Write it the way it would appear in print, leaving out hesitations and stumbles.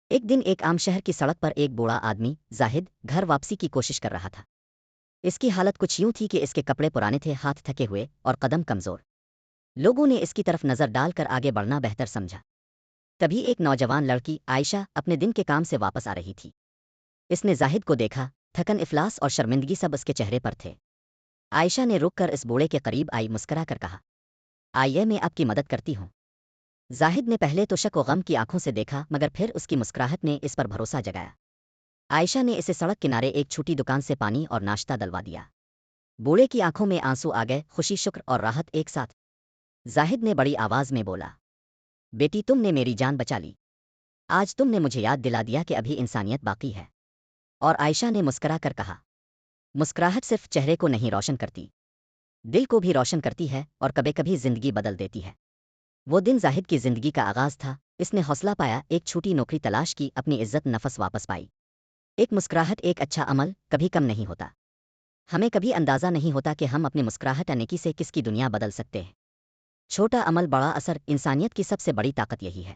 ایک دن ایک عام شہر کی سڑک پر ایک بوڑھا آدمی زاہد گھر واپسی کی کوشش کر رہا تھا۔ اس کی حالت کچھ یوں تھی کہ اس کے کپڑے پرانے تھے، ہاتھ تھکے ہوئے اور قدم کمزور۔ لوگوں نے اس کی طرف نظر ڈال کر آگے بڑھنا بہتر سمجھا۔ تبھی ایک نوجوان لڑکی عائشہ اپنے دن کے کام سے واپس آ رہی تھی۔ اس نے زاہد کو دیکھا، تھکن، افلاس اور شرمندگی سب اس کے چہرے پر تھے۔ عائشہ نے رک کر اس بوڑھے کے قریب آئی، مسکرا کر کہا، آئیے میں آپ کی مدد کرتی ہوں۔ زاہد نے پہلے تو شک و غم کی آنکھوں سے دیکھا، مگر پھر اس کی مسکراہٹ نے اس پر بھروسہ جگایا۔ عائشہ نے اسے سڑک کنارے ایک چھوٹی دکان سے پانی اور ناشتہ دلوا دیا۔ بوڑھے کی آنکھوں میں آنسو آ گئے، خوشی، شکر اور راحت ایک ساتھ۔ زاہد نے بڑی آواز میں بولا، بیٹی تم نے میری جان بچا لی۔ آج تم نے مجھے یاد دلا دیا کہ ابھی انسانیت باقی ہے۔ اور عائشہ نے مسکرا کر کہا، مسکراہٹ صرف چہرے کو نہیں روشن کرتی، دل کو بھی روشن کرتی ہے اور کبھی کبھی زندگی بدل دیتی ہے۔ وہ دن زاہد کی زندگی کا آغاز تھا۔ اس نے حوصلہ پایا، ایک چھوٹی نوکری تلاش کی، اپنی عزت نفس واپس پائی۔ ایک مسکراہٹ، ایک اچھا عمل کبھی کم نہیں ہوتا۔ ہمیں کبھی اندازہ نہیں ہوتا کہ ہم اپنی مسکراہٹ نیکی سے کس کی دنیا بدل سکتے ہیں۔ چھوٹا عمل، بڑا اثر، انسانیت کی سب سے بڑی طاقت یہی ہے۔